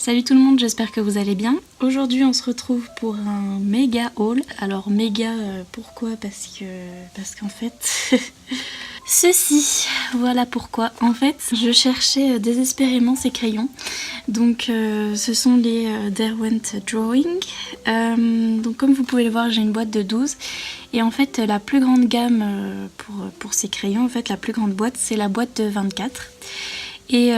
Salut tout le monde, j'espère que vous allez bien. Aujourd'hui on se retrouve pour un méga haul. Alors méga pourquoi parce qu'en fait ceci, voilà pourquoi. En fait je cherchais désespérément ces crayons. Donc ce sont les Derwent Drawing. Donc comme vous pouvez le voir j'ai une boîte de 12. Et en fait la plus grande gamme pour ces crayons, en fait la plus grande boîte c'est la boîte de 24. Et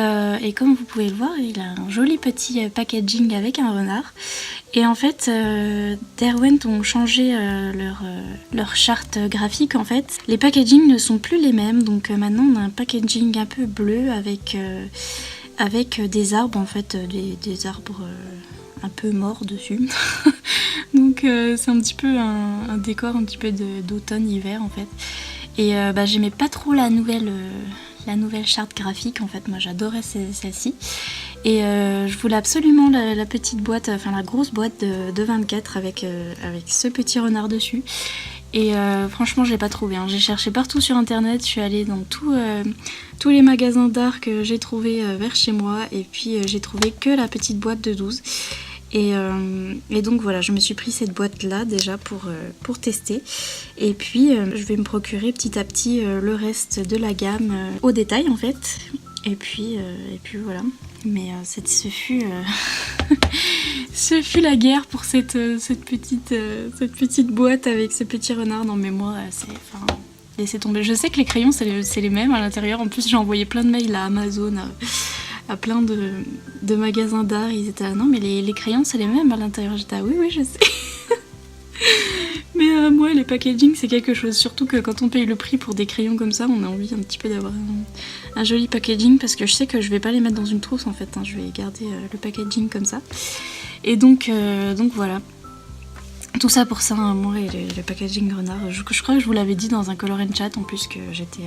comme vous pouvez le voir, il a un joli petit packaging avec un renard. Et en fait, Derwent ont changé leur charte graphique en fait. Les packagings ne sont plus les mêmes, donc maintenant on a un packaging un peu bleu avec des arbres en fait, des arbres un peu morts dessus. Donc c'est un petit peu un décor un petit peu d'automne-hiver en fait. Et j'aimais pas trop la nouvelle charte graphique, en fait moi j'adorais celle-ci et je voulais absolument la petite boîte, enfin la grosse boîte de 24 avec ce petit renard dessus et franchement je l'ai pas trouvé, hein. J'ai cherché partout sur internet, je suis allée dans tous les magasins d'art que j'ai trouvé vers chez moi et puis j'ai trouvé que la petite boîte de 12. Et donc voilà, je me suis pris cette boîte là déjà pour tester et puis je vais me procurer petit à petit le reste de la gamme au détail en fait et puis voilà. Mais ce fut la guerre pour cette petite boîte avec ce petit renard. Non mais moi laissez tomber. Je sais que les crayons c'est les mêmes à l'intérieur, en plus j'ai envoyé plein de mails à Amazon, à plein de magasins d'art, ils étaient là, non mais les crayons c'est les mêmes à l'intérieur, j'étais oui je sais. Mais moi les packaging c'est quelque chose, surtout que quand on paye le prix pour des crayons comme ça, on a envie un petit peu d'avoir un joli packaging, parce que je sais que je vais pas les mettre dans une trousse en fait, hein, je vais garder le packaging comme ça. Et donc voilà. Tout ça pour ça, hein, moi et le packaging renard, je crois que je vous l'avais dit dans un Color and Chat en plus que j'étais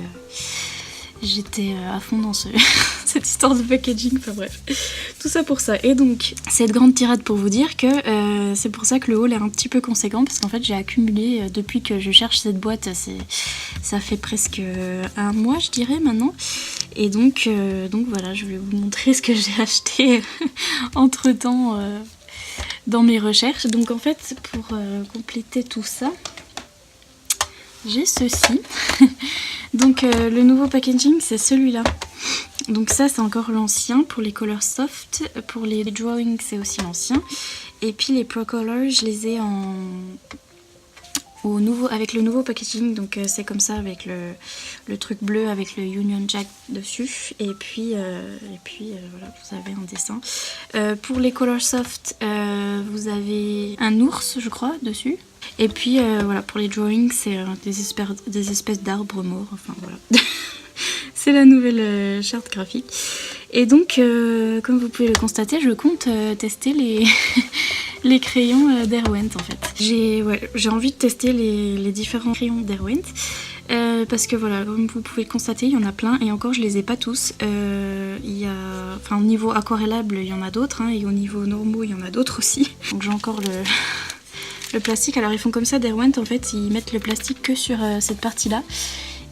à fond dans cette histoire de packaging, enfin bref, tout ça pour ça. Et donc cette grande tirade pour vous dire que c'est pour ça que le haul est un petit peu conséquent, parce qu'en fait j'ai accumulé depuis que je cherche cette boîte, ça fait presque un mois je dirais maintenant. Et donc voilà, je vais vous montrer ce que j'ai acheté entre temps dans mes recherches. Donc en fait pour compléter tout ça, j'ai ceci. Donc le nouveau packaging c'est celui-là. Donc ça c'est encore l'ancien pour les colors soft, pour les drawings c'est aussi l'ancien. Et puis les Pro Colors je les ai avec le nouveau packaging, donc c'est comme ça avec le truc bleu avec le Union Jack dessus. Et puis voilà, vous avez un dessin. Pour les colors soft vous avez un ours je crois dessus. Et puis voilà, pour les drawings c'est des espèces d'arbres morts, enfin voilà. C'est la nouvelle charte graphique. Et donc comme vous pouvez le constater, je compte tester les crayons Derwent en fait. J'ai envie de tester les différents crayons Derwent parce que voilà, comme vous pouvez le constater, il y en a plein et encore je les ai pas tous. Au niveau aquarellable il y en a d'autres, hein, et au niveau normaux il y en a d'autres aussi. Donc j'ai encore le plastique. Alors ils font comme ça Derwent, en fait ils mettent le plastique que sur cette partie là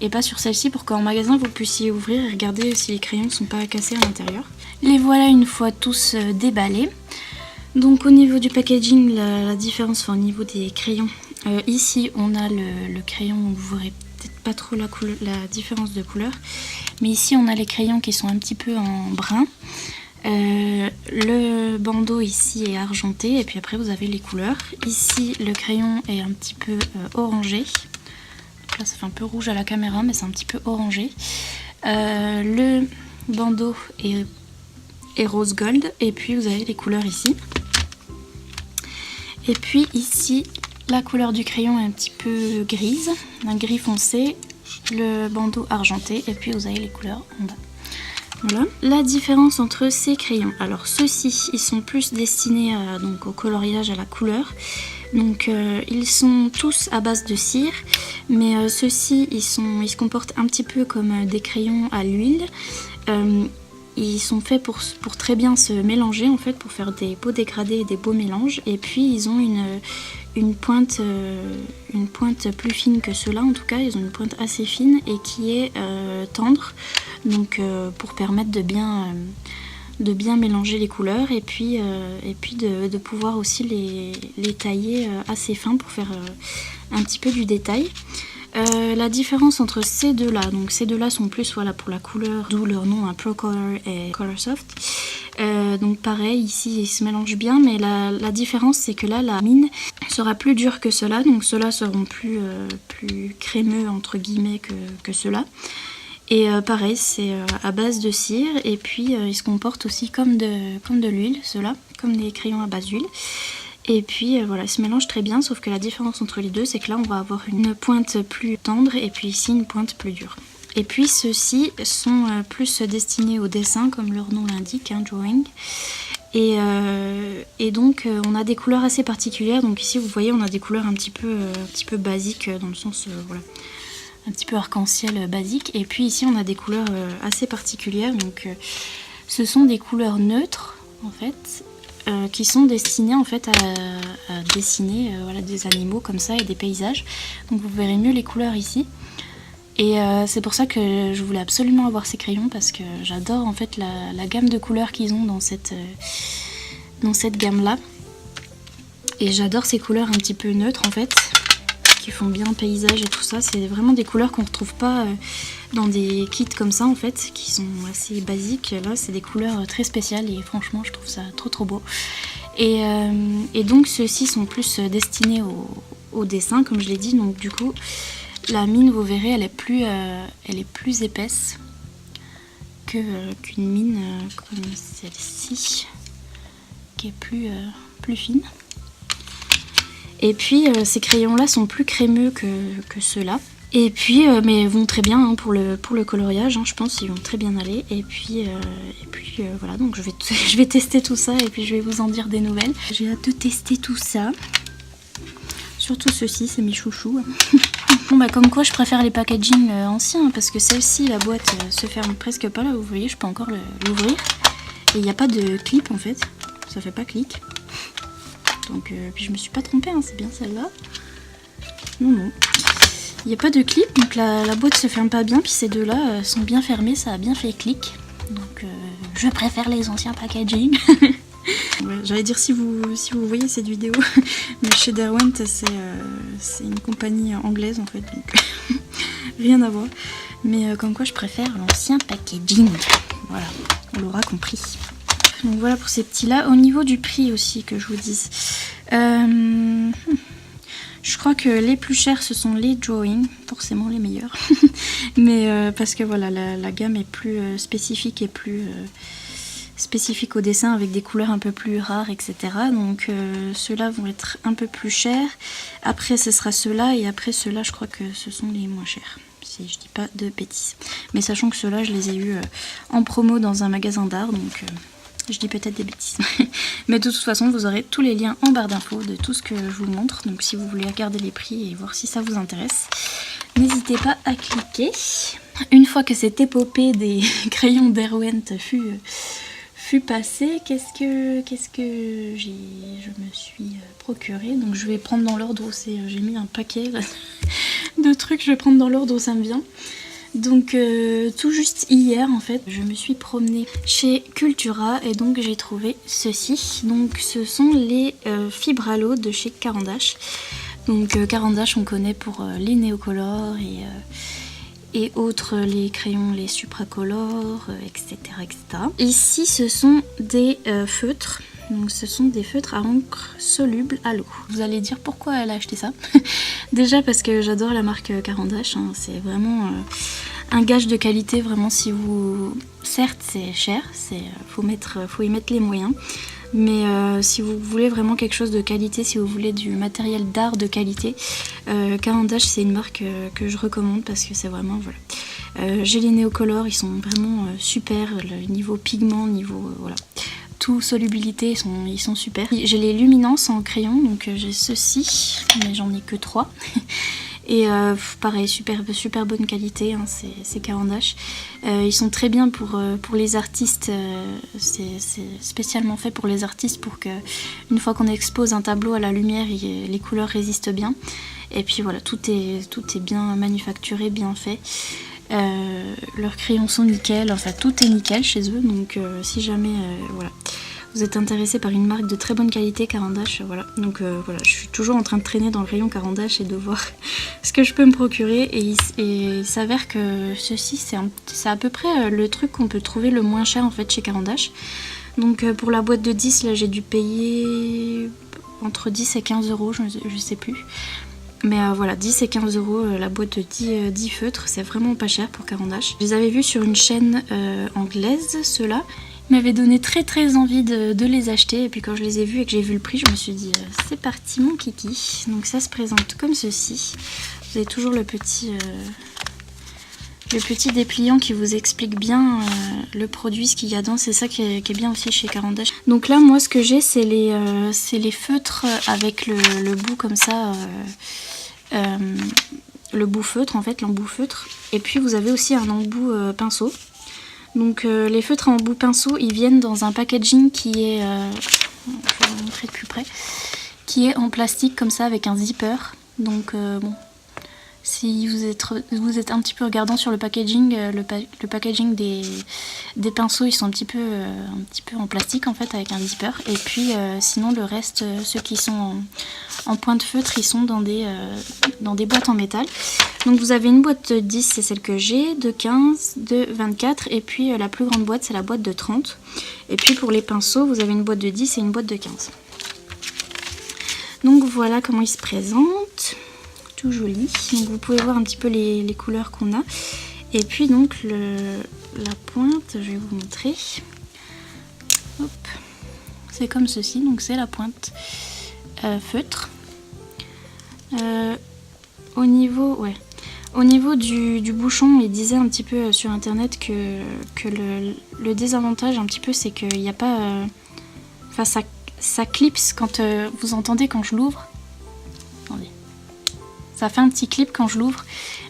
et pas sur celle-ci, pour qu'en magasin vous puissiez ouvrir et regarder si les crayons ne sont pas cassés à l'intérieur. Les voilà une fois tous déballés. Donc au niveau du packaging, la différence, au niveau des crayons, ici on a le crayon, vous verrez peut-être pas trop la différence de couleur, mais ici on a les crayons qui sont un petit peu en brun. Le bandeau ici est argenté et puis après vous avez les couleurs. Ici le crayon est un petit peu orangé. Donc là ça fait un peu rouge à la caméra mais c'est un petit peu orangé. Le bandeau est rose gold et puis vous avez les couleurs ici. Et puis ici la couleur du crayon est un petit peu grise, un gris foncé, le bandeau argenté et puis vous avez les couleurs en bas. Voilà. La différence entre ces crayons, alors ceux-ci ils sont plus destinés au coloriage, à la couleur. Donc ils sont tous à base de cire, mais ceux-ci ils se comportent un petit peu comme des crayons à l'huile. Ils sont faits pour très bien se mélanger en fait, pour faire des beaux dégradés et des beaux mélanges. Et puis ils ont une pointe plus fine que ceux-là, en tout cas ils ont une pointe assez fine et qui est tendre, donc pour permettre de bien de bien mélanger les couleurs et puis de pouvoir aussi les tailler assez fins pour faire un petit peu du détail. La différence entre ces deux-là, donc ces deux-là sont plus voilà, pour la couleur, d'où leur nom, un Pro Color et Color Soft. Donc pareil, ici ils se mélangent bien, mais la différence c'est que là la mine sera plus dure que ceux-là, donc ceux-là seront plus crémeux entre guillemets que ceux-là. Et pareil, c'est à base de cire, et puis ils se comportent aussi comme de l'huile, ceux-là, comme des crayons à base d'huile. Et puis voilà, ils se mélangent très bien, sauf que la différence entre les deux, c'est que là on va avoir une pointe plus tendre, et puis ici une pointe plus dure. Et puis ceux-ci sont plus destinés au dessin, comme leur nom l'indique, hein, drawing. Et donc on a des couleurs assez particulières, donc ici vous voyez on a des couleurs un petit peu basiques, dans le sens, voilà, un petit peu arc-en-ciel basique. Et puis ici on a des couleurs assez particulières, donc ce sont des couleurs neutres en fait, qui sont destinées en fait à dessiner voilà, des animaux comme ça et des paysages. Donc vous verrez mieux les couleurs ici. Et c'est pour ça que je voulais absolument avoir ces crayons, parce que j'adore en fait la gamme de couleurs qu'ils ont dans cette gamme là. Et j'adore ces couleurs un petit peu neutres en fait, qui font bien paysage et tout ça. C'est vraiment des couleurs qu'on retrouve pas dans des kits comme ça en fait, qui sont assez basiques. Là c'est des couleurs très spéciales et franchement je trouve ça trop beau. Et donc ceux-ci sont plus destinés au dessin comme je l'ai dit, donc du coup la mine vous verrez elle est plus épaisse qu'une mine comme celle-ci, qui est plus fine. Et puis ces crayons là sont plus crémeux que ceux-là. Et puis mais vont très bien hein, pour le coloriage, hein, je pense qu'ils vont très bien aller. Et puis voilà, donc je vais tester tout ça et puis je vais vous en dire des nouvelles. J'ai hâte de tester tout ça. Surtout ceux-ci, c'est mes chouchous. Bon bah comme quoi je préfère les packaging anciens, parce que celle-ci, la boîte se ferme presque pas là, vous voyez, je peux encore l'ouvrir. Et il n'y a pas de clip en fait, ça fait pas clic. Donc puis je me suis pas trompée, hein, c'est bien celle-là. Non. Il n'y a pas de clip, donc la boîte se ferme pas bien, puis ces deux-là sont bien fermés, ça a bien fait clic. Donc je préfère les anciens packaging. Ouais, j'allais dire si vous voyez cette vidéo, mais chez Derwent c'est une compagnie anglaise en fait, donc rien à voir. Mais comme quoi je préfère l'ancien packaging. Voilà, on l'aura compris. Donc voilà pour ces petits là. Au niveau du prix aussi que je vous dise. Je crois que les plus chers ce sont les drawing, forcément les meilleurs. Mais parce que voilà, la gamme est plus spécifique et plus spécifique au dessin, avec des couleurs un peu plus rares, etc. Donc ceux-là vont être un peu plus chers. Après ce sera ceux-là, et après ceux-là je crois que ce sont les moins chers, si je dis pas de bêtises. Mais sachant que ceux-là je les ai eus en promo dans un magasin d'art, donc je dis peut-être des bêtises. Mais de toute façon vous aurez tous les liens en barre d'infos de tout ce que je vous montre. Donc si vous voulez regarder les prix et voir si ça vous intéresse, n'hésitez pas à cliquer. Une fois que cette épopée des crayons Derwent fut passée, qu'est-ce que je me suis procuré. Donc je vais prendre dans l'ordre où c'est, j'ai mis un paquet là, de trucs, je vais prendre dans l'ordre où ça me vient. Donc tout juste hier en fait, je me suis promenée chez Cultura et donc j'ai trouvé ceci. Donc ce sont les Fibralo de chez Caran d'Ache. Donc Caran d'Ache on connaît pour les Neocolor et autres, les crayons, les Supracolor, etc., etc. Ici ce sont des feutres. Donc ce sont des feutres à encre soluble à l'eau. Vous allez dire pourquoi elle a acheté ça. Déjà parce que j'adore la marque Caran d'Ache, hein. C'est vraiment un gage de qualité, vraiment. Si vous... Certes c'est cher, faut y mettre les moyens. Mais si vous voulez vraiment quelque chose de qualité, si vous voulez du matériel d'art de qualité, Caran d'Ache c'est une marque que je recommande, parce que c'est vraiment, voilà. J'ai les Neocolor, ils sont vraiment super, le niveau pigment, niveau voilà, tout solubilité, ils sont super. J'ai les Luminance en crayon, donc j'ai ceux-ci, mais j'en ai que 3. Et pareil, super bonne qualité, hein, c'est Caran d'Ache. Ils sont très bien pour les artistes, c'est spécialement fait pour les artistes, pour que une fois qu'on expose un tableau à la lumière, les couleurs résistent bien. Et puis voilà, tout est bien manufacturé, bien fait. Leurs crayons sont nickel, enfin tout est nickel chez eux, donc si jamais voilà, vous êtes intéressé par une marque de très bonne qualité, Caran d'Ache, voilà. Donc voilà, je suis toujours en train de traîner dans le rayon Caran d'Ache et de voir ce que je peux me procurer. Et il s'avère que ceci, c'est à peu près le truc qu'on peut trouver le moins cher en fait chez Caran d'Ache. Donc pour la boîte de 10, là j'ai dû payer entre 10 et 15 euros, je sais plus. Mais voilà, 10 et 15 euros la boîte de 10 feutres, c'est vraiment pas cher pour Caran d'Ache. Je les avais vus sur une chaîne anglaise, ceux-là. Ils m'avaient donné très envie de les acheter. Et puis quand je les ai vus et que j'ai vu le prix, je me suis dit c'est parti mon kiki. Donc ça se présente comme ceci. Vous avez toujours le petit dépliant qui vous explique bien le produit, ce qu'il y a dedans. C'est ça qui est bien aussi chez Caran d'Ache. Donc là, moi, ce que j'ai, c'est les feutres avec le bout comme ça. Le bout feutre, en fait, l'embout feutre. Et puis, vous avez aussi un embout pinceau. Donc, les feutres à embout pinceau, ils viennent dans un packaging qui est... je vais vous montrer de plus près. Qui est en plastique comme ça, avec un zipper. Donc, bon... Si vous êtes un petit peu regardant sur le packaging, le packaging des pinceaux, ils sont un petit peu en plastique en fait avec un zipper. Et puis sinon le reste, ceux qui sont en pointe feutre, ils sont dans des boîtes en métal. Donc vous avez une boîte de 10, c'est celle que j'ai, de 15, de 24 et puis la plus grande boîte c'est la boîte de 30. Et puis pour les pinceaux, vous avez une boîte de 10 et une boîte de 15. Donc voilà comment ils se présentent. Tout joli. Donc vous pouvez voir un petit peu les couleurs qu'on a. Et puis donc la pointe, je vais vous montrer. Hop. C'est comme ceci, donc c'est la pointe feutre. Au niveau du bouchon, il disait un petit peu sur internet que le désavantage un petit peu c'est qu'il n'y a pas... Enfin ça clipse quand vous entendez quand je l'ouvre. Attendez. Ça fait un petit clip quand je l'ouvre,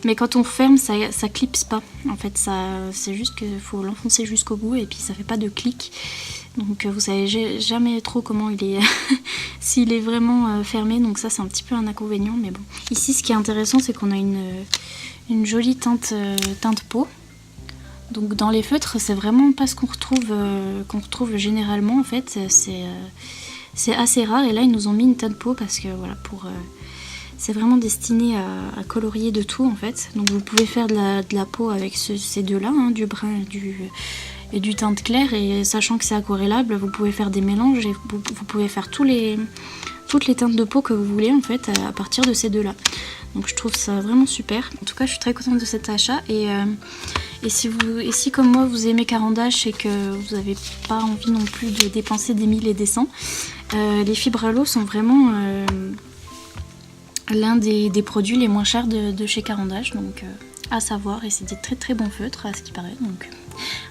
mais quand on ferme, ça clipse pas. En fait, c'est juste qu'il faut l'enfoncer jusqu'au bout et puis ça fait pas de clic. Donc vous savez jamais trop comment il est, s'il est vraiment fermé. Donc ça, c'est un petit peu un inconvénient, mais bon. Ici, ce qui est intéressant, c'est qu'on a une jolie teinte peau. Donc dans les feutres, c'est vraiment pas ce qu'on retrouve généralement. En fait, c'est assez rare. Et là, ils nous ont mis une teinte peau parce que voilà c'est vraiment destiné à colorier de tout en fait. Donc vous pouvez faire de la peau avec ces deux-là, hein, du brun et du teinte clair. Et sachant que c'est aquarellable, vous pouvez faire des mélanges et vous pouvez faire toutes les teintes de peau que vous voulez en fait à partir de ces deux-là. Donc je trouve ça vraiment super. En tout cas, je suis très contente de cet achat. Et si comme moi vous aimez Caran d'Ache et que vous n'avez pas envie non plus de dépenser des mille et des cents, les fibres à l'eau sont vraiment... l'un des produits les moins chers de chez Caran d'Ache, donc à savoir, et c'est des très bons feutres à ce qui paraît, donc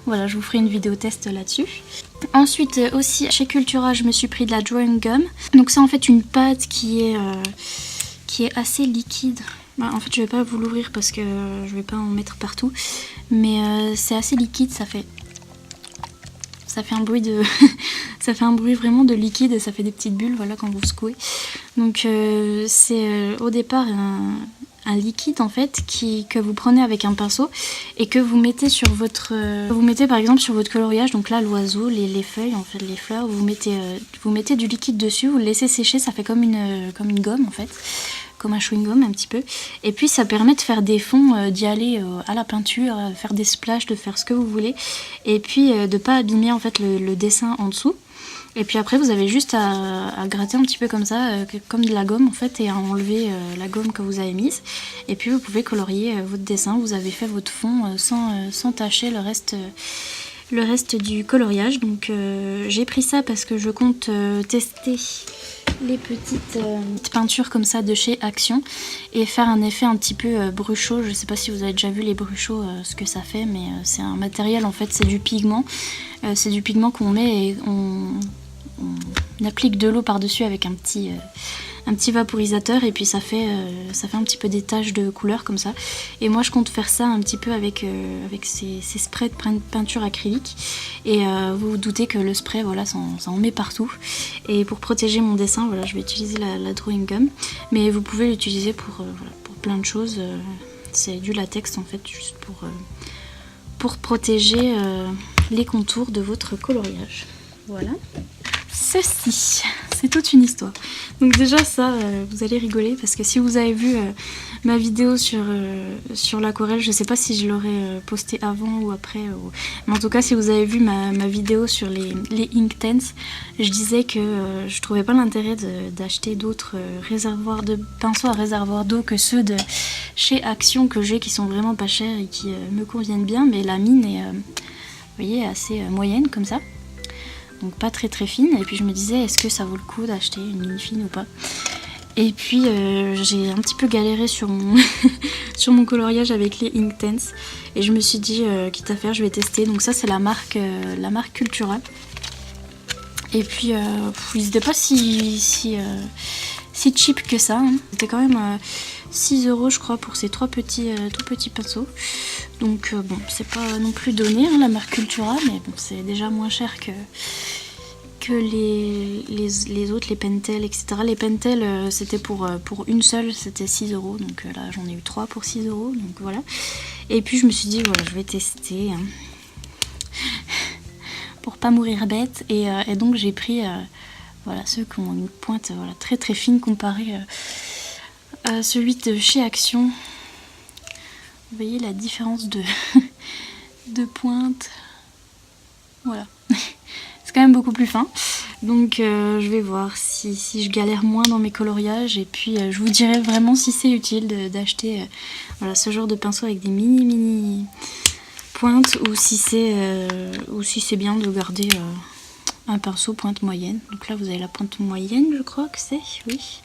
voilà, je vous ferai une vidéo test là-dessus. Ensuite aussi chez Cultura, je me suis pris de la drawing gum, donc c'est en fait une pâte qui est assez liquide. En fait je vais pas vous l'ouvrir parce que je vais pas en mettre partout, mais c'est assez liquide, ça fait un bruit de ça fait un bruit vraiment de liquide et ça fait des petites bulles, voilà, quand vous secouez. Donc c'est au départ un liquide en fait que vous prenez avec un pinceau et que vous mettez sur vous mettez par exemple sur votre coloriage. Donc là l'oiseau, les feuilles, en fait les fleurs, vous mettez du liquide dessus, vous le laissez sécher, ça fait comme une gomme en fait, comme un chewing-gum un petit peu. Et puis ça permet de faire des fonds, d'y aller à la peinture, faire des splashes, de faire ce que vous voulez. Et puis de pas abîmer en fait le dessin en dessous. Et puis après vous avez juste à gratter un petit peu comme ça, comme de la gomme en fait, et à enlever la gomme que vous avez mise. Et puis vous pouvez colorier votre dessin, vous avez fait votre fond sans tacher le reste du coloriage. Donc j'ai pris ça parce que je compte tester les petites peintures comme ça de chez Action et faire un effet un petit peu bruchot. Je sais pas si vous avez déjà vu les bruchots, ce que ça fait, mais c'est un matériel en fait, c'est du pigment. C'est du pigment qu'on met et on applique de l'eau par dessus avec un petit vaporisateur, et puis ça fait un petit peu des taches de couleur comme ça. Et moi je compte faire ça un petit peu avec ces sprays de peinture acrylique, et vous vous doutez que le spray, voilà, ça en met partout. Et pour protéger mon dessin, voilà, je vais utiliser la drawing gum, mais vous pouvez l'utiliser pour plein de choses. C'est du latex en fait, juste pour protéger les contours de votre coloriage. Voilà. Ceci, c'est toute une histoire. Donc déjà ça, vous allez rigoler parce que si vous avez vu ma vidéo sur l'aquarelle, je sais pas si je l'aurais postée avant ou après, mais en tout cas si vous avez vu ma vidéo sur les Inktense, je disais que je trouvais pas l'intérêt d'acheter d'autres réservoirs de pinceaux à réservoir d'eau que ceux de chez Action que j'ai, qui sont vraiment pas chers et qui me conviennent bien, mais la mine est, vous voyez, assez moyenne comme ça. Donc pas très très fine, et puis je me disais est-ce que ça vaut le coup d'acheter une mini fine ou pas. Et puis j'ai un petit peu galéré sur mon, sur mon coloriage avec les Inktense, et je me suis dit quitte à faire je vais tester. Donc ça c'est la marque Cultura. Et puis ils n'étaient pas si cheap que ça, hein. C'était quand même 6 € je crois pour ces trois petits tout petits pinceaux. Donc bon, c'est pas non plus donné hein, la marque Cultura, mais bon, c'est déjà moins cher que les autres, les Pentel, etc. Les Pentel c'était pour une seule, c'était 6 €, donc là j'en ai eu 3 pour 6 €, donc voilà. Et puis je me suis dit voilà, je vais tester hein, pour pas mourir bête, et donc j'ai pris voilà, ceux qui ont une pointe voilà, très très fine comparé à celui de chez Action. Vous voyez la différence de pointe. Voilà. C'est quand même beaucoup plus fin. Donc je vais voir si je galère moins dans mes coloriages. Et puis je vous dirai vraiment si c'est utile d'acheter voilà, ce genre de pinceau avec des mini pointes. Ou si c'est bien de garder un pinceau pointe moyenne. Donc là vous avez la pointe moyenne, je crois que c'est. Oui.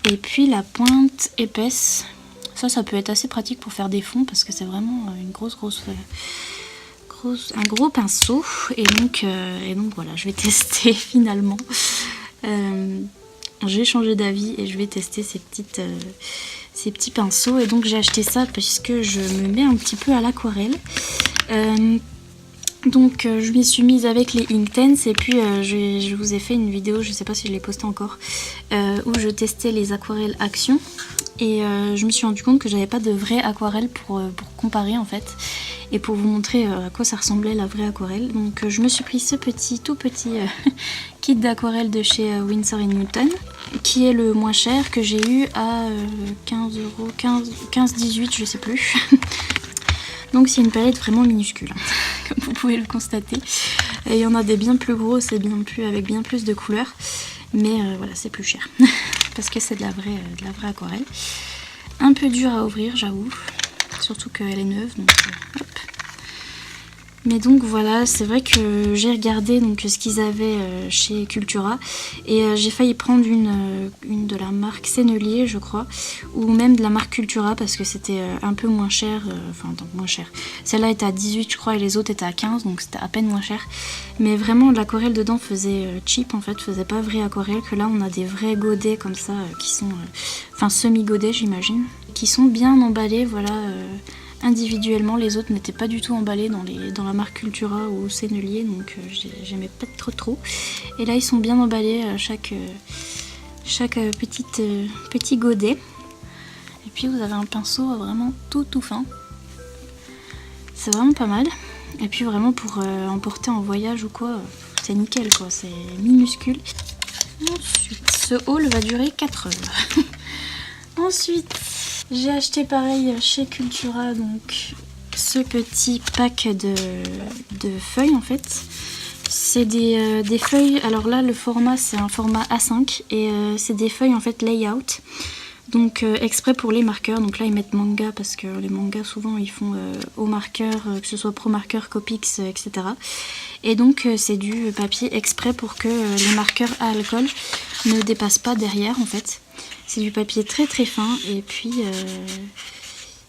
Et puis la pointe épaisse. Ça peut être assez pratique pour faire des fonds parce que c'est vraiment une un gros pinceau. Et donc voilà, je vais tester finalement. J'ai changé d'avis et je vais tester ces petits pinceaux. Et donc j'ai acheté ça parce que je me mets un petit peu à l'aquarelle. Donc je m'y suis mise avec les Inktense, et puis je vous ai fait une vidéo, je sais pas si je l'ai postée encore, où je testais les aquarelles Action. Et je me suis rendu compte que j'avais pas de vraie aquarelle pour comparer en fait, et pour vous montrer à quoi ça ressemblait la vraie aquarelle. Donc je me suis pris ce tout petit kit d'aquarelle de chez Winsor & Newton, qui est le moins cher, que j'ai eu à 15 €, 15-18 je sais plus. Donc c'est une palette vraiment minuscule, hein, comme vous pouvez le constater. Et il y en a des bien plus gros, c'est avec bien plus de couleurs. Mais voilà, c'est plus cher. Parce que c'est de la vraie aquarelle. Un peu dur à ouvrir, j'avoue. Surtout qu'elle est neuve, donc hop. Mais donc voilà, c'est vrai que j'ai regardé donc ce qu'ils avaient chez Cultura, et j'ai failli prendre une de la marque Sennelier je crois, ou même de la marque Cultura parce que c'était un peu moins cher, enfin moins cher. Celle-là était à 18 je crois et les autres étaient à 15, donc c'était à peine moins cher. Mais vraiment l'aquarelle dedans faisait cheap en fait, faisait pas vraie aquarelle, que là on a des vrais godets comme ça qui sont, enfin semi-godets j'imagine, qui sont bien emballés, voilà. Individuellement, les autres n'étaient pas du tout emballés dans la marque Cultura ou Sennelier, donc j'aimais pas trop. Et là ils sont bien emballés, chaque petit godet. Et puis vous avez un pinceau vraiment tout fin. C'est vraiment pas mal. Et puis vraiment pour emporter en voyage ou quoi, c'est nickel quoi, c'est minuscule. Ensuite, ce haul va durer 4 heures. Ensuite, j'ai acheté pareil chez Cultura donc ce petit pack de feuilles en fait. C'est des feuilles, alors là le format c'est un format A5 et c'est des feuilles en fait layout. Donc exprès pour les marqueurs, donc là ils mettent manga parce que les mangas souvent ils font au marqueur, que ce soit Pro Marker, Copics, etc. Et donc c'est du papier exprès pour que les marqueurs à alcool ne dépassent pas derrière en fait. C'est du papier très fin et puis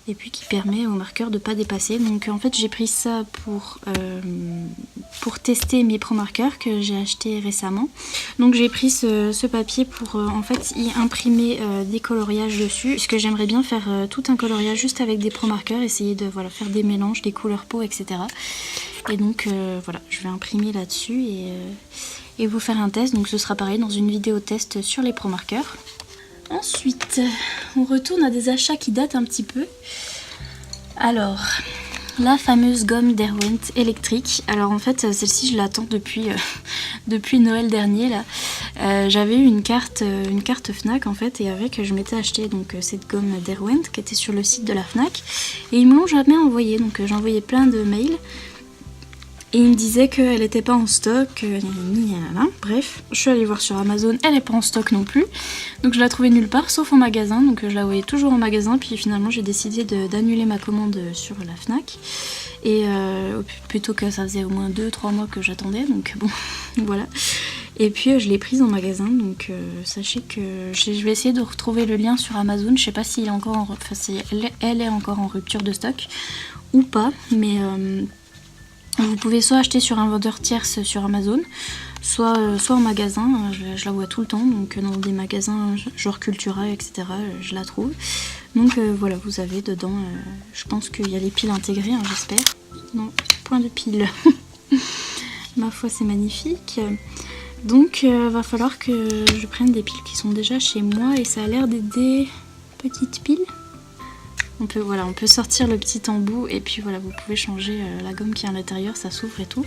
qui permet au marqueur de ne pas dépasser. Donc en fait j'ai pris ça pour tester mes Pro Markers que j'ai acheté récemment. Donc j'ai pris ce papier pour en fait y imprimer des coloriages dessus, puisque j'aimerais bien faire tout un coloriage juste avec des Pro Markers, essayer de voilà, faire des mélanges, des couleurs peau, etc. Et donc voilà, je vais imprimer là-dessus et vous faire un test. Donc ce sera pareil dans une vidéo test sur les Pro Markers. Ensuite, on retourne à des achats qui datent un petit peu. Alors, la fameuse gomme Derwent électrique. Alors en fait, celle-ci, je l'attends depuis Noël dernier là. J'avais eu une carte Fnac en fait, et avec je m'étais acheté donc cette gomme Derwent qui était sur le site de la Fnac, et ils me l'ont jamais envoyée. Donc j'ai envoyé plein de mails. Et il me disait qu'elle n'était pas en stock, bref. Je suis allée voir sur Amazon, elle n'est pas en stock non plus. Donc je la trouvais nulle part, sauf en magasin. Donc je la voyais toujours en magasin, puis finalement j'ai décidé d'annuler ma commande sur la Fnac. Et plutôt que ça faisait au moins 2-3 mois que j'attendais, donc bon, voilà. Et puis je l'ai prise en magasin, donc sachez que je vais essayer de retrouver le lien sur Amazon. Je sais pas si elle est encore en rupture de stock ou pas, mais... vous pouvez soit acheter sur un vendeur tierce sur Amazon, soit en magasin, je la vois tout le temps, donc dans des magasins genre Cultura, etc. Je la trouve. Donc voilà, vous avez dedans, je pense qu'il y a les piles intégrées, hein, j'espère. Non, point de pile. Ma foi, c'est magnifique. Donc va falloir que je prenne des piles qui sont déjà chez moi, et ça a l'air d'être des petites piles. On peut sortir le petit embout, et puis voilà, vous pouvez changer la gomme qui est à l'intérieur, ça s'ouvre et tout.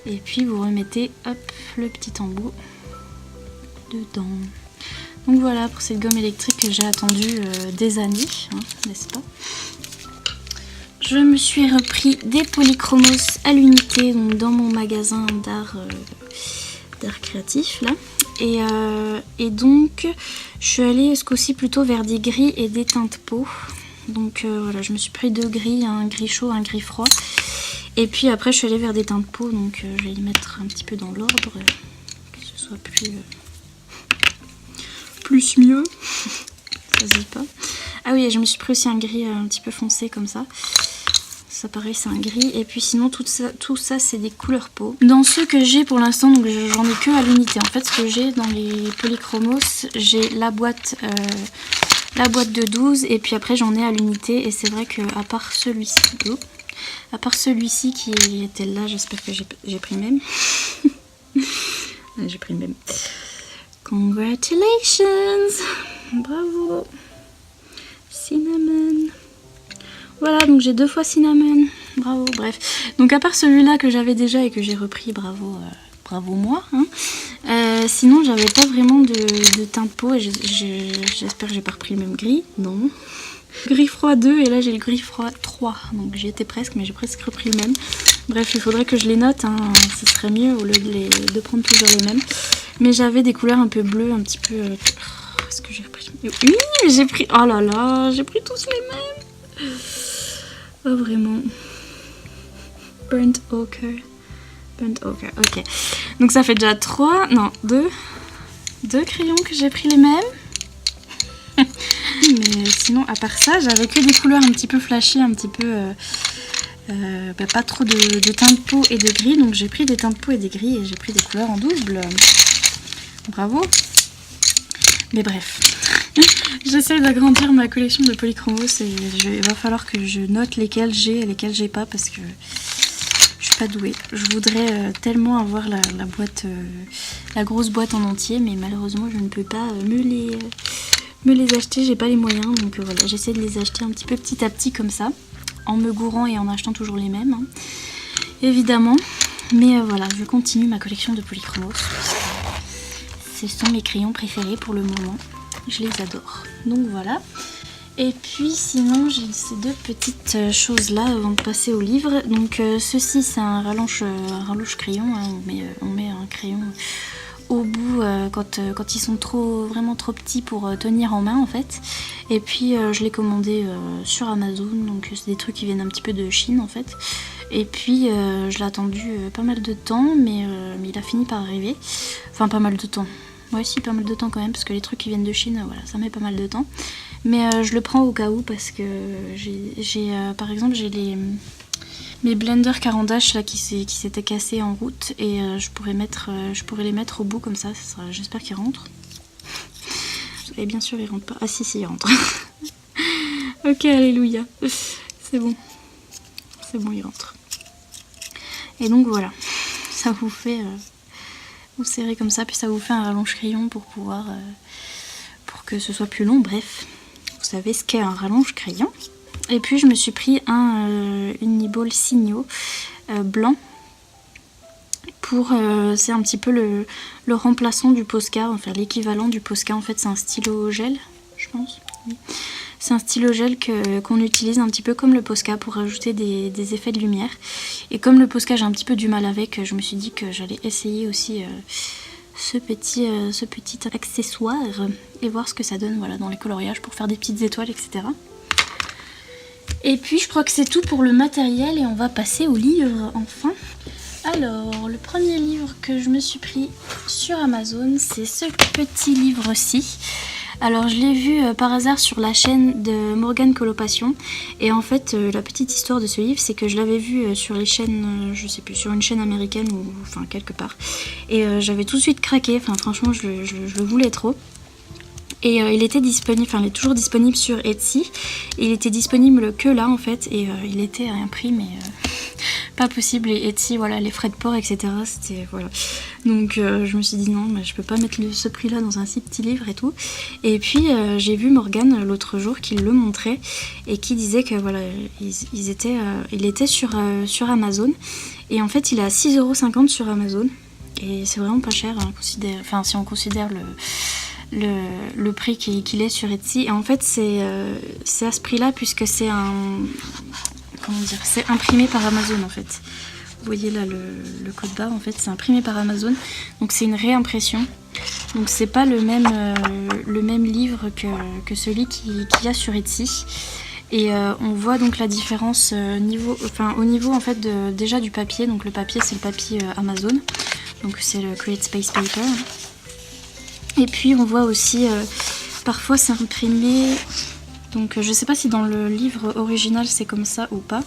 Et puis vous remettez, hop, le petit embout dedans. Donc voilà pour cette gomme électrique que j'ai attendue des années, hein, n'est-ce pas? Je me suis repris des polychromos à l'unité, donc dans mon magasin d'art créatif là. Et donc je suis allée ce coup-ci plutôt vers des gris et des teintes peau. Donc voilà, je me suis pris 2 gris, un gris chaud, un gris froid. Et puis après je suis allée vers des teintes peau, donc je vais les mettre un petit peu dans l'ordre, que ce soit plus mieux. Ça se dit pas. Ah oui, et je me suis pris aussi un gris un petit peu foncé comme ça. Ça pareil, c'est un gris. Et puis sinon tout ça c'est des couleurs peau. Dans ceux que j'ai pour l'instant, donc j'en ai que à l'unité. En fait, ce que j'ai dans les polychromos, j'ai la boîte de 12, et puis après j'en ai à l'unité. Et c'est vrai que à part celui-ci qui était là, j'espère que j'ai pris même. J'ai pris même. Congratulations, bravo. Cinnamon. Voilà, donc j'ai 2 fois cinnamon. Bravo, bref. Donc à part celui-là que j'avais déjà et que j'ai repris, bravo moi. Hein. Sinon, j'avais pas vraiment de teint de peau, et j'espère que j'ai pas repris le même gris. Non. Gris froid 2, et là j'ai le gris froid 3. Donc j'y étais presque, mais j'ai presque repris le même. Bref, il faudrait que je les note, hein. Ce serait mieux au lieu de prendre toujours les mêmes. Mais j'avais des couleurs un peu bleues, un petit peu... Est-ce que j'ai repris? Oui, mais j'ai pris... Oh là là, j'ai pris tous les mêmes. Oh, vraiment. Burnt ochre. Ok. Donc ça fait déjà 2 crayons que j'ai pris les mêmes. Mais sinon, à part ça, j'avais que des couleurs un petit peu flashy, un petit peu... pas trop de teint de peau et de gris. Donc j'ai pris des teints de peau et des gris, et j'ai pris des couleurs en double. Bravo. Mais bref. J'essaie d'agrandir ma collection de polychromos, et il va falloir que je note lesquels j'ai et lesquels j'ai pas, parce que je suis pas douée. Je voudrais tellement avoir la boîte, la grosse boîte en entier, mais malheureusement je ne peux pas me les acheter, j'ai pas les moyens. Donc voilà, j'essaie de les acheter un petit peu petit à petit comme ça, en me gourant et en achetant toujours les mêmes, hein, évidemment. Mais voilà, je continue ma collection de polychromos. Ce sont mes crayons préférés pour le moment. Je les adore. Donc voilà. Et puis sinon j'ai ces 2 petites choses là avant de passer au livre. Donc ceci c'est un rallonge crayon, hein. On met un crayon au bout quand ils sont vraiment trop petits pour tenir en main en fait. Et puis je l'ai commandé sur Amazon, donc c'est des trucs qui viennent un petit peu de Chine en fait. Et puis je l'ai attendu pas mal de temps, mais il a fini par arriver. Enfin pas mal de temps. Ouais, si, pas mal de temps quand même, parce que les trucs qui viennent de Chine, voilà, ça met pas mal de temps. Mais je le prends au cas où, parce que par exemple, j'ai mes blenders Carandache là qui s'étaient cassés en route, et je pourrais les mettre au bout comme ça. J'espère qu'ils rentrent. Et bien sûr, ils rentrent pas. Ah si, ils rentrent. Ok, alléluia. C'est bon, ils rentrent. Et donc voilà, ça vous fait... vous serrez comme ça, puis ça vous fait un rallonge crayon pour pouvoir pour que ce soit plus long. Bref, vous savez ce qu'est un rallonge crayon. Et puis je me suis pris un Uniball Signo blanc. C'est un petit peu le remplaçant du Posca, enfin l'équivalent du Posca. En fait, c'est un stylo gel, je pense. Oui. C'est un stylo gel qu'on utilise un petit peu comme le Posca pour rajouter des effets de lumière. Et comme le Posca, j'ai un petit peu du mal avec, je me suis dit que j'allais essayer aussi ce petit accessoire et voir ce que ça donne, voilà, dans les coloriages pour faire des petites étoiles, etc. Et puis je crois que c'est tout pour le matériel et on va passer au livre enfin. Alors, le premier livre que je me suis pris sur Amazon, c'est ce petit livre-ci. Alors, je l'ai vu par hasard sur la chaîne de Morgane Colopassion. Et en fait, la petite histoire de ce livre, c'est que je l'avais vu sur les chaînes, je sais plus, sur une chaîne américaine ou enfin quelque part. Et j'avais tout de suite craqué, enfin franchement, je le voulais trop. Et il était disponible, enfin il est toujours disponible sur Etsy. Et il était disponible que là en fait, et il était à un prix mais pas possible. Et Etsy, voilà, les frais de port, etc. C'était voilà. Donc je me suis dit non, mais je peux pas mettre ce prix-là dans un si petit livre et tout. Et puis j'ai vu Morgane l'autre jour qui le montrait et qui disait que voilà, il était sur Amazon. Et en fait, il est à 6,50 € sur Amazon. Et c'est vraiment pas cher, hein, si on considère le prix qu'il est sur Etsy. Et en fait c'est à ce prix là puisque c'est c'est imprimé par Amazon en fait. Vous voyez là le code barre, en fait c'est imprimé par Amazon, donc c'est une réimpression, donc c'est pas le même livre que celui qu'il y a sur Etsy. Et on voit donc la différence au niveau en fait déjà du papier. Donc le papier, c'est le papier Amazon, donc c'est le Create Space Paper. Et puis on voit aussi, parfois c'est imprimé, donc je sais pas si dans le livre original c'est comme ça ou pas,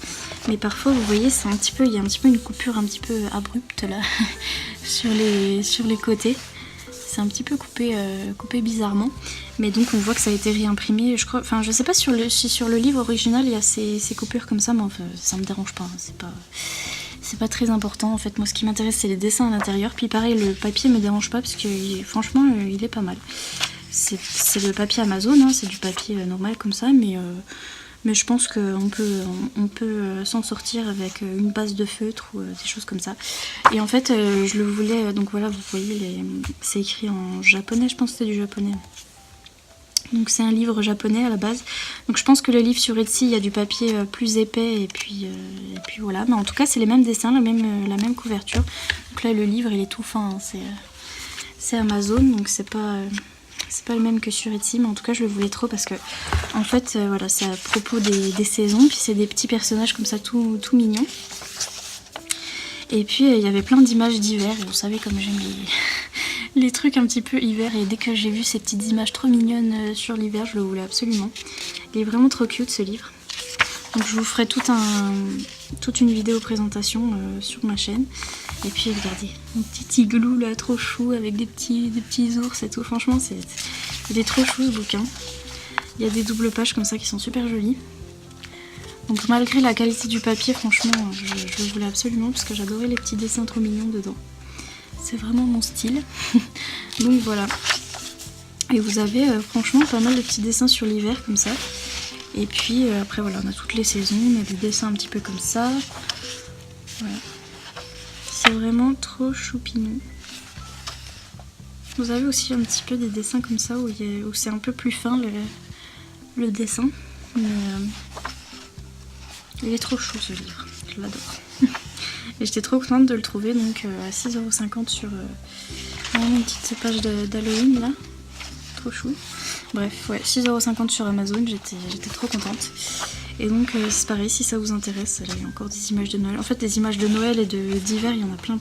mais parfois vous voyez il y a un petit peu une coupure un petit peu abrupte là, sur les côtés. C'est un petit peu coupé bizarrement, mais donc on voit que ça a été réimprimé, je crois, enfin je sais pas si sur le livre original il y a ces coupures comme ça, mais enfin, ça me dérange pas, hein, c'est pas très important en fait. Moi ce qui m'intéresse c'est les dessins à l'intérieur. Puis pareil, le papier me dérange pas parce que franchement il est pas mal. C'est le papier Amazon, hein, c'est du papier normal comme ça, mais je pense qu'on peut s'en sortir avec une base de feutre ou des choses comme ça. Et en fait je le voulais, donc voilà, vous voyez, c'est écrit en japonais, je pense que c'est du japonais. Donc c'est un livre japonais à la base. Donc je pense que le livre sur Etsy, il y a du papier plus épais et puis voilà. Mais en tout cas c'est les mêmes dessins, la même couverture. Donc là le livre il est tout fin, hein. C'est Amazon, donc c'est pas le même que sur Etsy. Mais en tout cas je le voulais trop parce que en fait voilà, c'est à propos des saisons. Puis c'est des petits personnages comme ça tout mignons. Et puis il y avait plein d'images d'hiver. Et vous savez comme j'aime les trucs un petit peu hiver, et dès que j'ai vu ces petites images trop mignonnes sur l'hiver, je le voulais absolument. Il est vraiment trop cute ce livre. Donc je vous ferai toute une vidéo présentation sur ma chaîne. Et puis regardez, un petit igloo là trop chou avec des petits ours et tout. Franchement il est trop chou ce bouquin. Il y a des doubles pages comme ça qui sont super jolies. Donc malgré la qualité du papier, franchement je le voulais absolument parce que j'adorais les petits dessins trop mignons dedans. C'est vraiment mon style. Donc voilà. Et vous avez franchement pas mal de petits dessins sur l'hiver comme ça. Et puis après voilà, on a toutes les saisons, on a des dessins un petit peu comme ça. Voilà. C'est vraiment trop choupinou. Vous avez aussi un petit peu des dessins comme ça où c'est un peu plus fin le dessin. Mais il est trop chou ce livre, je l'adore. Et j'étais trop contente de le trouver, donc à 6,50 € sur une petite page d'Halloween là. Trop chou. Bref, ouais, 6,50 € sur Amazon, j'étais trop contente. Et donc c'est pareil, si ça vous intéresse, là il y a encore des images de Noël. En fait des images de Noël et d'hiver, il y en a plein.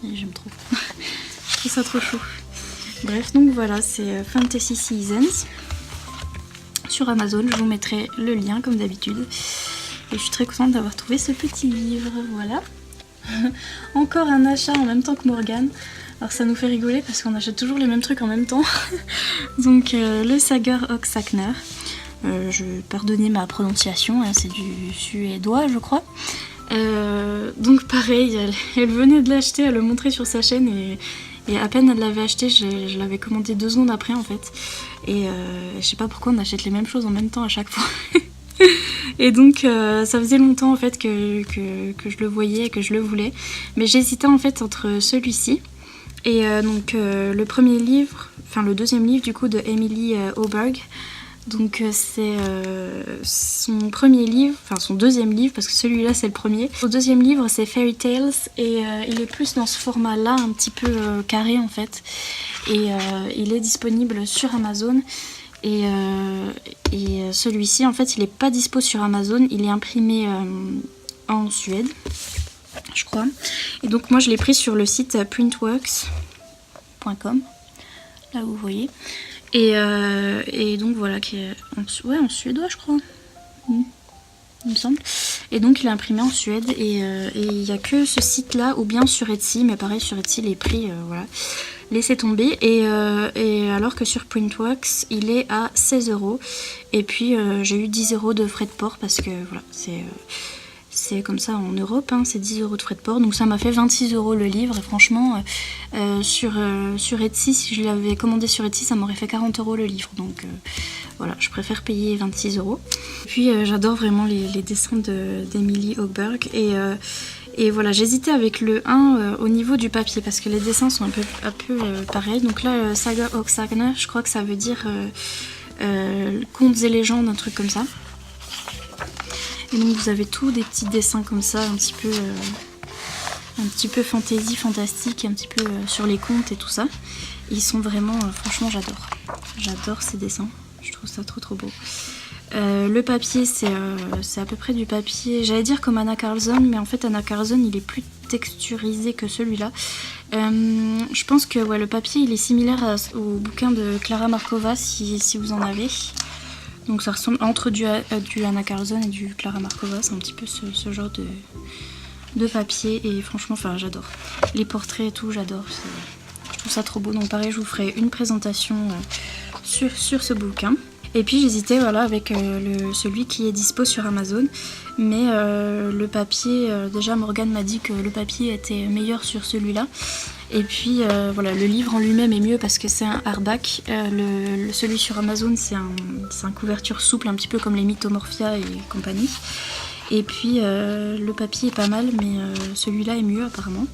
Et j'aime trop. Je trouve ça trop chou. Bref, donc voilà, c'est Fantasy Seasons sur Amazon. Je vous mettrai le lien comme d'habitude. Et je suis très contente d'avoir trouvé ce petit livre, voilà. Encore un achat en même temps que Morgane. Alors ça nous fait rigoler parce qu'on achète toujours les mêmes trucs en même temps. Donc le Sager Oxackner. Pardonnez ma prononciation, hein, c'est du suédois je crois. Donc pareil, elle venait de l'acheter, elle le montrait sur sa chaîne et Et à peine elle l'avait acheté, je l'avais commandé 2 secondes après en fait. Et je sais pas pourquoi on achète les mêmes choses en même temps à chaque fois. Et donc ça faisait longtemps en fait que je le voyais et que je le voulais. Mais j'hésitais en fait entre celui-ci et donc le premier livre, enfin le deuxième livre du coup de Emily Oberg. Donc c'est son premier livre, enfin son deuxième livre parce que celui-là c'est le premier. Son deuxième livre c'est Fairy Tales et il est plus dans ce format là, un petit peu carré en fait. Et il est disponible sur Amazon. Et celui-ci en fait il est pas dispo sur Amazon, il est imprimé en Suède je crois. Et donc moi je l'ai pris sur le site printworks.com, là vous voyez. Et donc voilà, qui est en suédois je crois, il me semble. Et donc il est imprimé en Suède et il n'y a que ce site là ou bien sur Etsy, mais pareil sur Etsy les prix voilà, laissez tomber. Et alors que sur Printworks il est à 16 €. Et puis j'ai eu 10 € de frais de port parce que voilà, c'est comme ça en Europe, hein, c'est 10 € de frais de port, donc ça m'a fait 26 € le livre. Et franchement, sur Etsy, si je l'avais commandé sur Etsy, ça m'aurait fait 40 € le livre. Donc voilà, je préfère payer 26 €. Et puis j'adore vraiment les dessins d'Emily Oberg. Et voilà, j'hésitais avec le 1 au niveau du papier parce que les dessins sont un peu pareils. Donc là, Saga och Sagna, je crois que ça veut dire contes et légendes, un truc comme ça. Et donc vous avez tous des petits dessins comme ça, un petit peu fantasy, fantastique, un petit peu sur les contes et tout ça. Ils sont vraiment, franchement j'adore. J'adore ces dessins, je trouve ça trop beau. Le papier c'est à peu près du papier, j'allais dire comme Anna Carlson, mais en fait Anna Carlson il est plus texturisé que celui-là. Je pense que ouais, le papier il est similaire au bouquin de Clara Markova si vous en avez. Donc ça ressemble entre du Anna Carlson et du Clara Markova, c'est un petit peu ce genre de papier. Et franchement, enfin j'adore. Les portraits et tout, j'adore. Je trouve ça trop beau. Donc pareil, je vous ferai une présentation sur ce bouquin. Et puis j'hésitais voilà, avec celui qui est dispo sur Amazon. Mais le papier, déjà Morgane m'a dit que le papier était meilleur sur celui-là. Et puis voilà, le livre en lui-même est mieux parce que c'est un hardback. Celui sur Amazon c'est un couverture souple, un petit peu comme les Mythomorphia et compagnie. Et puis le papier est pas mal, mais celui-là est mieux apparemment.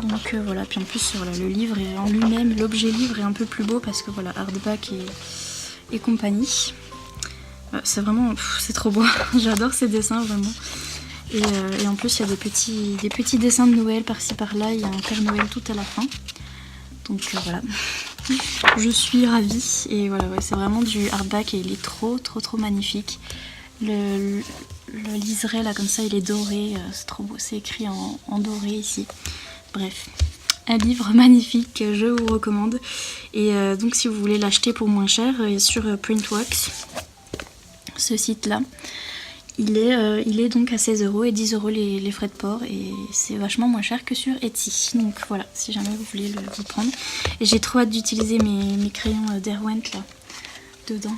Donc voilà, puis en plus voilà, le livre est en lui-même, l'objet livre est un peu plus beau parce que voilà, hardback et compagnie. C'est vraiment, c'est trop beau, j'adore ces dessins vraiment. Et en plus il y a des petits dessins de Noël par-ci par-là, il y a un Père Noël tout à la fin. Donc voilà, je suis ravie. Et voilà, ouais, c'est vraiment du hardback et il est trop magnifique. Le liseré là comme ça il est doré, c'est trop beau, c'est écrit en doré ici. Bref, un livre magnifique que je vous recommande. Et donc si vous voulez l'acheter pour moins cher, sur Printworks, ce site là, il est donc à 16 € et 10 € les frais de port, et c'est vachement moins cher que sur Etsy. Donc voilà, si jamais vous voulez le prendre. Et j'ai trop hâte d'utiliser mes crayons Derwent là dedans,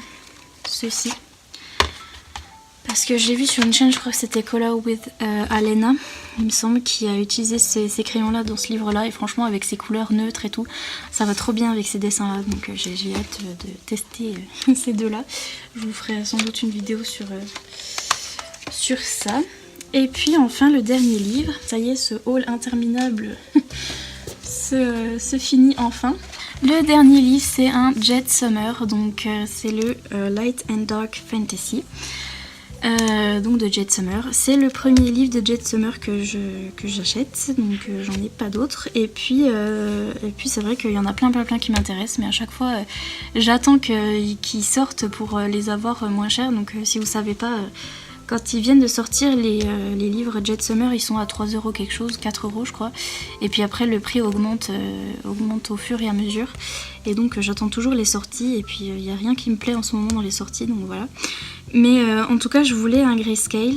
ceux-ci. Parce que j'ai vu sur une chaîne, je crois que c'était Color with Alena, il me semble, qui a utilisé ces crayons-là dans ce livre-là. Et franchement, avec ces couleurs neutres et tout, ça va trop bien avec ces dessins-là. Donc j'ai hâte de tester ces deux-là. Je vous ferai sans doute une vidéo sur ça. Et puis enfin, le dernier livre. Ça y est, ce haul interminable se finit enfin. Le dernier livre, c'est un Jet Summer. Donc c'est le Light and Dark Fantasy. Donc de Jet Summer. C'est le premier livre de Jet Summer que j'achète, donc j'en ai pas d'autres. Et puis c'est vrai qu'il y en a plein qui m'intéressent, mais à chaque fois j'attends qu'ils sortent pour les avoir moins chers. Donc si vous savez pas, quand ils viennent de sortir les livres Jet Summer, ils sont à 3 € quelque chose, 4 € je crois. Et puis après le prix augmente au fur et à mesure. Et donc j'attends toujours les sorties, et puis il n'y a rien qui me plaît en ce moment dans les sorties, donc voilà. Mais en tout cas je voulais un grayscale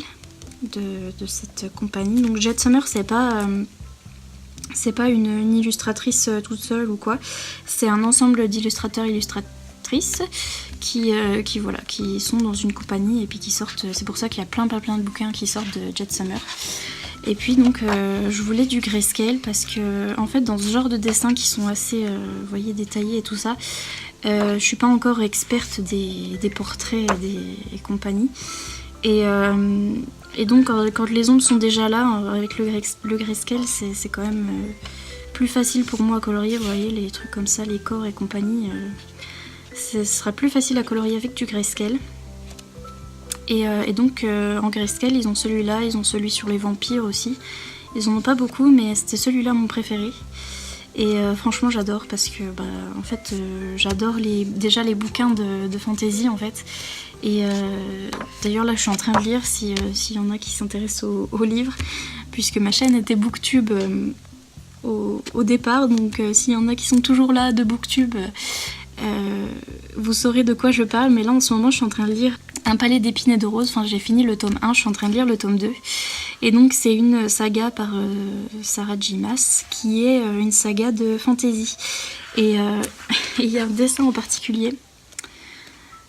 de cette compagnie. Donc Jet Summer c'est pas une illustratrice toute seule ou quoi. C'est un ensemble d'illustrateurs illustratrices qui sont dans une compagnie et puis qui sortent. C'est pour ça qu'il y a plein de bouquins qui sortent de Jet Summer. Et puis donc je voulais du grayscale parce que en fait dans ce genre de dessins qui sont assez vous voyez, détaillés et tout ça, je suis pas encore experte des portraits et compagnie. Et donc quand les ombres sont déjà là, avec le grayscale, c'est quand même plus facile pour moi à colorier. Vous voyez, les trucs comme ça, les corps et compagnie, ce sera plus facile à colorier avec du grayscale. Et donc en grayscale, ils ont celui-là, ils ont celui sur les vampires aussi. Ils en ont pas beaucoup, mais c'était celui-là mon préféré. Et franchement j'adore parce que en fait j'adore déjà les bouquins de fantasy en fait. Et d'ailleurs là je suis en train de lire s'il y en a qui s'intéressent au livre, puisque ma chaîne était Booktube au départ, donc s'il y en a qui sont toujours là de Booktube, vous saurez de quoi je parle. Mais là en ce moment je suis en train de lire Un palais d'épines et de roses, enfin j'ai fini le tome 1, je suis en train de lire le tome 2. Et donc c'est une saga par Sarah J. Maas, qui est une saga de fantasy. Et il y a un dessin en particulier,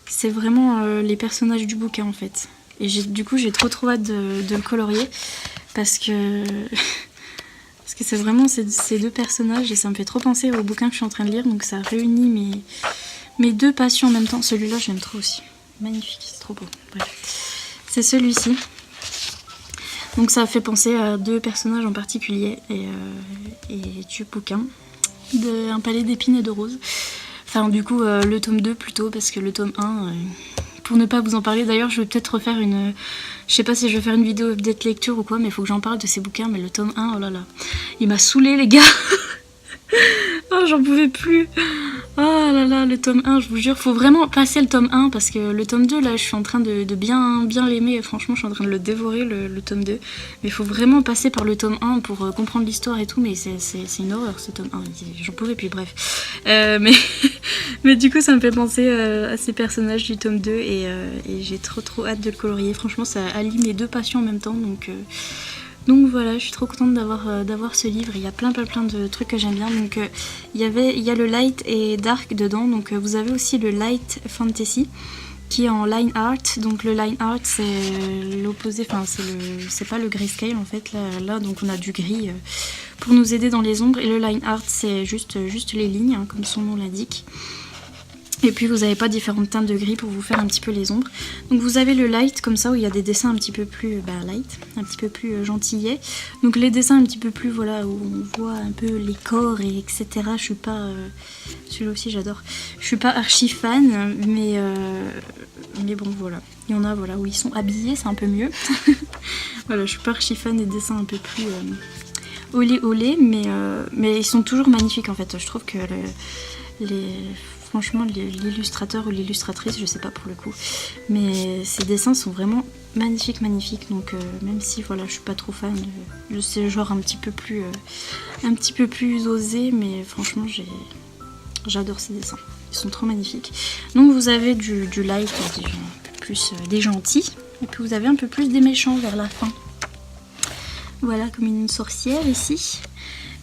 c'est vraiment les personnages du bouquin en fait. Et du coup j'ai trop hâte de le colorier, parce que c'est vraiment ces deux personnages, et ça me fait trop penser au bouquin que je suis en train de lire, donc ça réunit mes deux passions en même temps. Celui-là j'aime trop aussi, magnifique, c'est trop beau. Bref, c'est celui-ci. Donc ça fait penser à deux personnages en particulier et du bouquin de Un palais d'épines et de roses. Enfin du coup le tome 2 plutôt, parce que le tome 1, pour ne pas vous en parler, d'ailleurs je vais peut-être refaire une... Je sais pas si je vais faire une vidéo update lecture ou quoi, mais il faut que j'en parle de ces bouquins. Mais le tome 1, oh là là, il m'a saoulé les gars. Oh, j'en pouvais plus. Oh là là, le tome 1, je vous jure, faut vraiment passer le tome 1, parce que le tome 2, là, je suis en train de bien l'aimer. Franchement, je suis en train de le dévorer, le tome 2. Mais il faut vraiment passer par le tome 1 pour comprendre l'histoire et tout. Mais c'est une horreur, ce tome 1. J'en pouvais plus, bref. Mais du coup, ça me fait penser à ces personnages du tome 2. Et j'ai trop hâte de le colorier. Franchement, ça allie mes deux passions en même temps. Donc voilà, je suis trop contente d'avoir ce livre. Il y a plein de trucs que j'aime bien. Donc il y a le light et dark dedans. Donc vous avez aussi le light fantasy qui est en line art. Donc le line art c'est l'opposé, enfin c'est pas le grayscale en fait. Là donc on a du gris pour nous aider dans les ombres. Et le line art c'est juste les lignes, hein, comme son nom l'indique. Et puis vous n'avez pas différentes teintes de gris pour vous faire un petit peu les ombres. Donc vous avez le light comme ça, où il y a des dessins un petit peu plus light, un petit peu plus gentillets. Donc les dessins un petit peu plus, voilà, où on voit un peu les corps et etc. Je suis pas... celui-là aussi j'adore. Je suis pas archi fan, mais bon voilà. Il y en a voilà, où ils sont habillés, c'est un peu mieux. Voilà, je suis pas archi fan des dessins un peu plus... olé, mais ils sont toujours magnifiques en fait. Je trouve que franchement, l'illustrateur ou l'illustratrice, je sais pas pour le coup, mais ces dessins sont vraiment magnifiques. Donc même si voilà, je suis pas trop fan de ces genres un petit peu plus osés, mais franchement, j'adore ces dessins. Ils sont trop magnifiques. Donc vous avez du light, un peu plus des gentils, et puis vous avez un peu plus des méchants vers la fin. Voilà, comme une sorcière ici.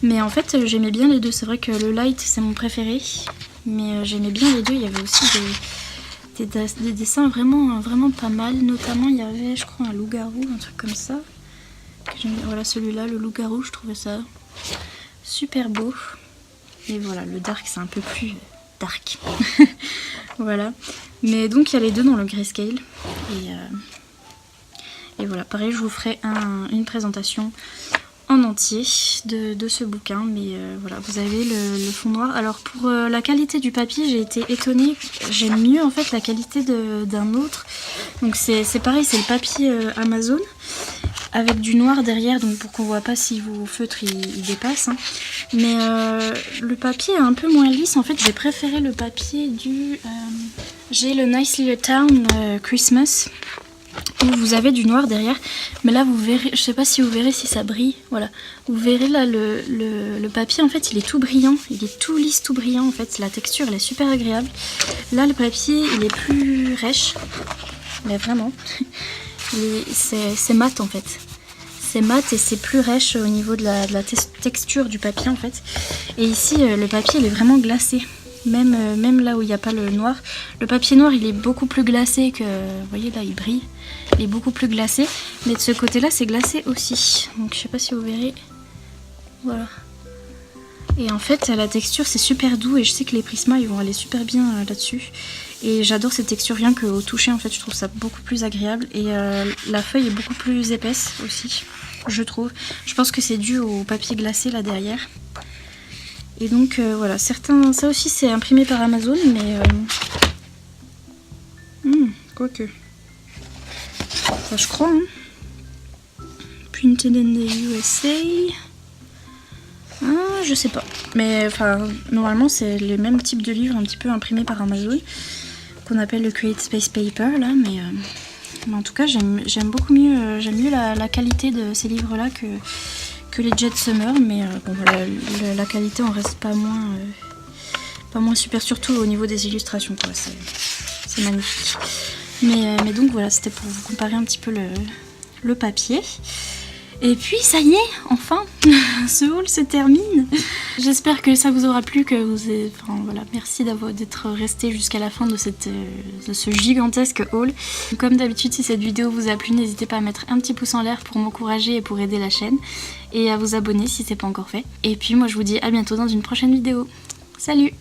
Mais en fait, j'aimais bien les deux. C'est vrai que le light, c'est mon préféré. Mais j'aimais bien les deux. Il y avait aussi des dessins vraiment pas mal. Notamment, il y avait, je crois, un loup-garou, un truc comme ça. Voilà, celui-là, le loup-garou, je trouvais ça super beau. Et voilà, le dark, c'est un peu plus dark. Voilà. Mais donc, il y a les deux dans le grayscale. Et voilà, pareil, je vous ferai une présentation en entier de ce bouquin, mais voilà, vous avez le fond noir. Alors pour la qualité du papier, j'ai été étonnée, j'aime mieux en fait la qualité d'un autre. Donc c'est pareil, c'est le papier Amazon avec du noir derrière, donc pour qu'on voit pas si vos feutres ils dépassent, hein. Mais le papier est un peu moins lisse. En fait, j'ai préféré le papier j'ai le Nice Little Town Christmas, où vous avez du noir derrière, mais là vous verrez, je sais pas si vous verrez, si ça brille, voilà, vous verrez là le papier en fait il est tout brillant, il est tout lisse, tout brillant en fait, la texture elle est super agréable. Là le papier il est plus rêche, mais vraiment, c'est mat en fait, c'est mat et c'est plus rêche au niveau de la texture du papier en fait. Et ici le papier il est vraiment glacé. Même là où il n'y a pas le noir. Le papier noir il est beaucoup plus glacé que... Vous voyez là il brille. est beaucoup plus glacé. Mais de ce côté-là, c'est glacé aussi. Donc je sais pas si vous verrez. Voilà. Et en fait, la texture, c'est super doux et je sais que les Prisma, ils vont aller super bien là-dessus. Et j'adore cette texture, rien qu'au toucher, en fait, je trouve ça beaucoup plus agréable. Et la feuille est beaucoup plus épaisse aussi, je trouve. Je pense que c'est dû au papier glacé là derrière. Et donc voilà, certains, ça aussi c'est imprimé par Amazon, mais quoique. Enfin, je crois, hein. Printed in the USA. Ah, je sais pas. Mais enfin, normalement c'est les mêmes types de livres un petit peu imprimés par Amazon, qu'on appelle le Create Space Paper là, mais en tout cas j'aime beaucoup mieux, la qualité de ces livres là que les Jet Summer, mais bon, voilà, la qualité en reste pas moins super, surtout au niveau des illustrations quoi, c'est magnifique. Mais donc voilà, c'était pour vous comparer un petit peu le papier. Et puis ça y est, enfin, ce haul se termine. J'espère que ça vous aura plu, que vous avez... Enfin voilà, merci d'être resté jusqu'à la fin de ce gigantesque haul. Comme d'habitude, si cette vidéo vous a plu, n'hésitez pas à mettre un petit pouce en l'air pour m'encourager et pour aider la chaîne. Et à vous abonner si c'est pas encore fait. Et puis moi je vous dis à bientôt dans une prochaine vidéo. Salut!